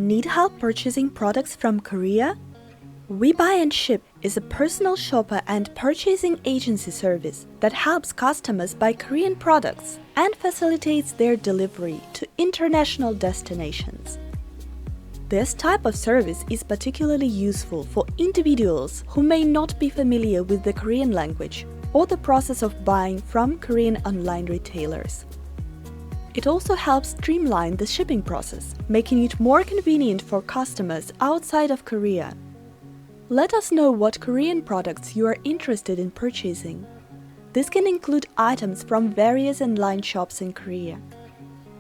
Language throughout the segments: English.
Need help purchasing products from Korea? We Buy and Ship is a personal shopper and purchasing agency service that helps customers buy Korean products and facilitates their delivery to international destinations. This type of service is particularly useful for individuals who may not be familiar with the Korean language or the process of buying from Korean online retailers. It also helps streamline the shipping process, making it more convenient for customers outside of Korea. Let us know what Korean products you are interested in purchasing. This can include items from various online shops in Korea.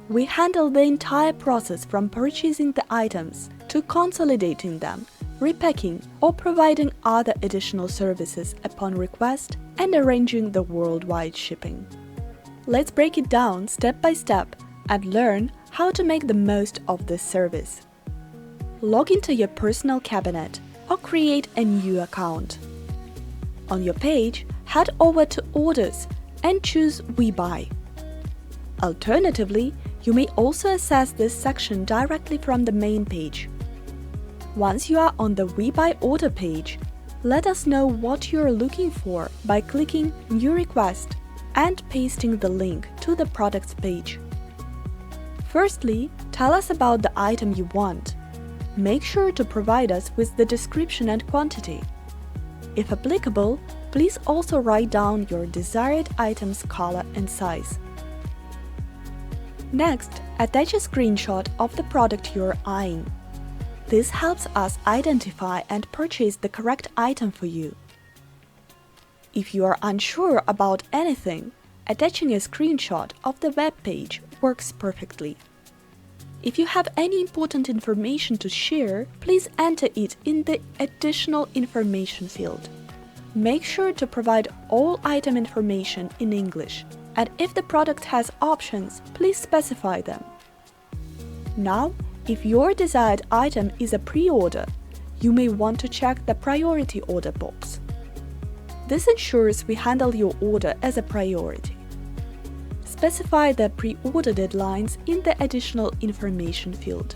We handle the entire process from purchasing the items to consolidating them, repacking, or providing other additional services upon request and arranging the worldwide shipping. Let's break it down step by step and learn how to make the most of this service. Log into your personal cabinet or create a new account. On your page, head over to Orders and choose We Buy. Alternatively, you may also access this section directly from the main page. Once you are on the We Buy order page, let us know what you are looking for by clicking New Request and pasting the link to the products page. Firstly, tell us about the item you want. Make sure to provide us with the description and quantity. If applicable, please also write down your desired item's color and size. Next, attach a screenshot of the product you're eyeing. This helps us identify and purchase the correct item for you. If you are unsure about anything, attaching a screenshot of the web page works perfectly. If you have any important information to share, please enter it in the Additional Information field. Make sure to provide all item information in English, and if the product has options, please specify them. Now, if your desired item is a pre-order, you may want to check the priority order box. This ensures we handle your order as a priority. Specify the pre-order deadlines in the Additional Information field.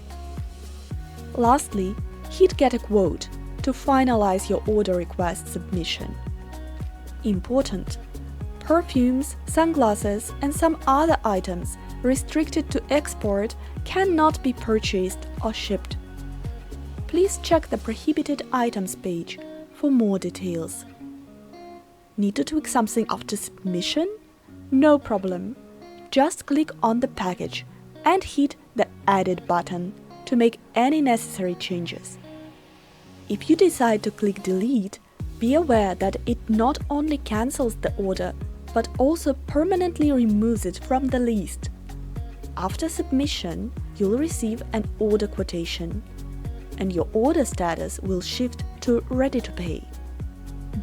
Lastly, hit Get a Quote to finalize your order request submission. Important: perfumes, sunglasses, and some other items restricted to export cannot be purchased or shipped. Please check the Prohibited Items page for more details. Need to tweak something after submission? No problem. Just click on the package and hit the Edit button to make any necessary changes. If you decide to click Delete, be aware that it not only cancels the order, but also permanently removes it from the list. After submission, you'll receive an order quotation, and your order status will shift to Ready to Pay.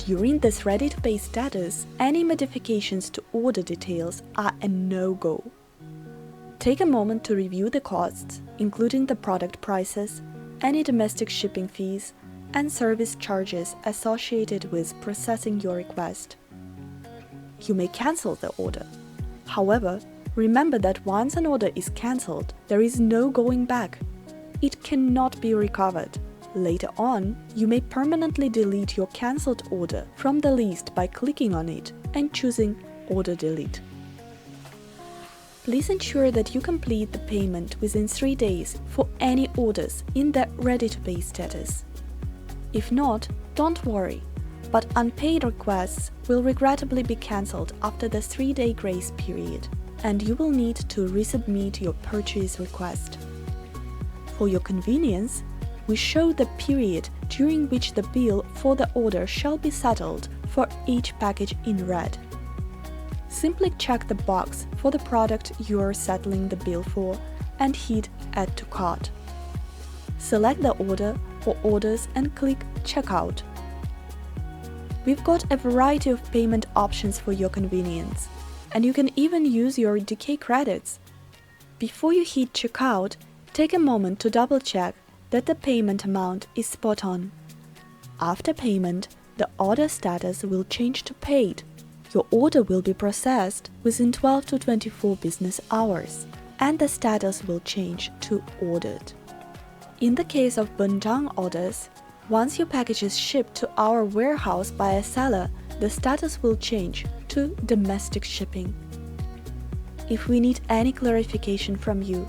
During this Ready to Pay status, any modifications to order details are a no-go. Take a moment to review the costs, including the product prices, any domestic shipping fees, and service charges associated with processing your request. You may cancel the order. However, remember that once an order is cancelled, there is no going back. It cannot be recovered. Later on, you may permanently delete your cancelled order from the list by clicking on it and choosing Order Delete. Please ensure that you complete the payment within 3 days for any orders in the Ready to Pay status. If not, don't worry, but unpaid requests will regrettably be cancelled after the 3-day grace period, and you will need to resubmit your purchase request. For your convenience, we show the period during which the bill for the order shall be settled for each package in red. Simply check the box for the product you are settling the bill for and hit Add to Cart. Select the order or orders and click Checkout. We've got a variety of payment options for your convenience, and you can even use your DK credits. Before you hit Checkout, take a moment to double-check that the payment amount is spot on. After payment, the order status will change to Paid. Your order will be processed within 12 to 24 business hours, and the status will change to Ordered. In the case of Bunjang orders, once your package is shipped to our warehouse by a seller, the status will change to domestic shipping. If we need any clarification from you,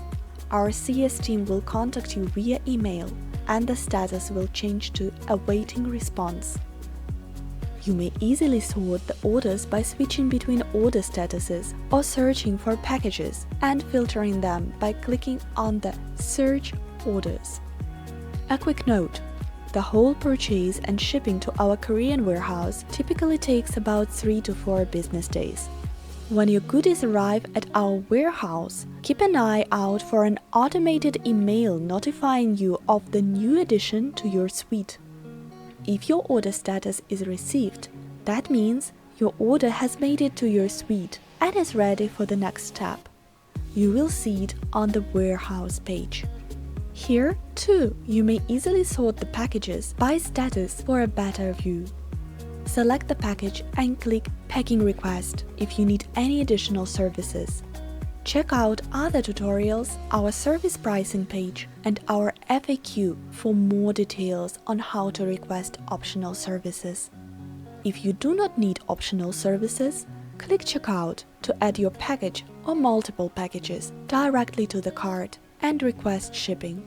our CS team will contact you via email and the status will change to awaiting response. You may easily sort the orders by switching between order statuses or searching for packages and filtering them by clicking on the Search Orders. A quick note: the whole purchase and shipping to our Korean warehouse typically takes about 3 to 4 business days. When your goodies arrive at our warehouse, keep an eye out for an automated email notifying you of the new addition to your suite. If your order status is received, that means your order has made it to your suite and is ready for the next step. You will see it on the warehouse page. Here, too, you may easily sort the packages by status for a better view. Select the package and click Packing Request if you need any additional services. Check out other tutorials, our service pricing page, and our FAQ for more details on how to request optional services. If you do not need optional services, click Checkout to add your package or multiple packages directly to the cart and request shipping.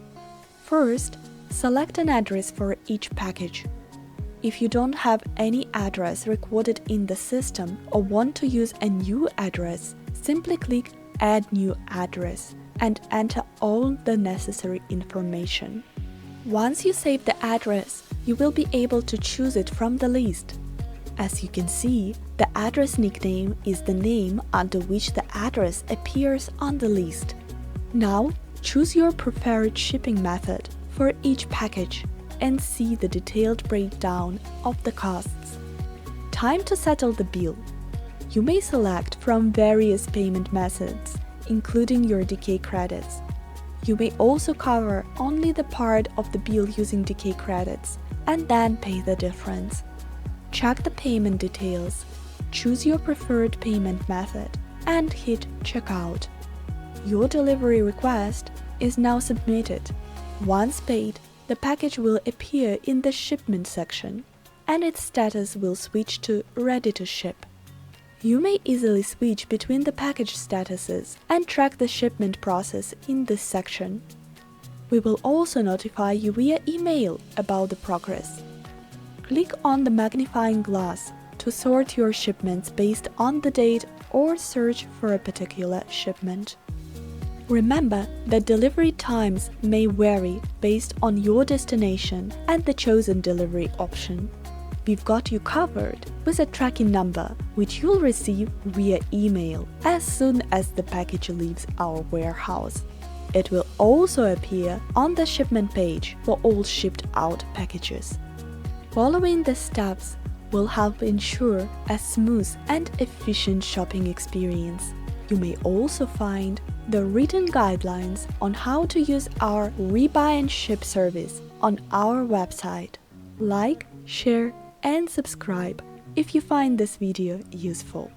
First, select an address for each package. If you don't have any address recorded in the system or want to use a new address, simply click Add New Address and enter all the necessary information. Once you save the address, you will be able to choose it from the list. As you can see, the address nickname is the name under which the address appears on the list. Now, choose your preferred shipping method for each package and see the detailed breakdown of the costs. Time to settle the bill. You may select from various payment methods, including your decay credits. You may also cover only the part of the bill using decay credits and then pay the difference. Check the payment details, choose your preferred payment method, and hit Checkout. Your delivery request is now submitted. Once paid, the package will appear in the shipment section, and its status will switch to Ready to Ship. You may easily switch between the package statuses and track the shipment process in this section. We will also notify you via email about the progress. Click on the magnifying glass to sort your shipments based on the date or search for a particular shipment. Remember that delivery times may vary based on your destination and the chosen delivery option. We've got you covered with a tracking number which you'll receive via email as soon as the package leaves our warehouse. It will also appear on the shipment page for all shipped out packages. Following the steps will help ensure a smooth and efficient shopping experience. You may also find the written guidelines on how to use our Rebuy and Ship service on our website. Like, share, and subscribe if you find this video useful.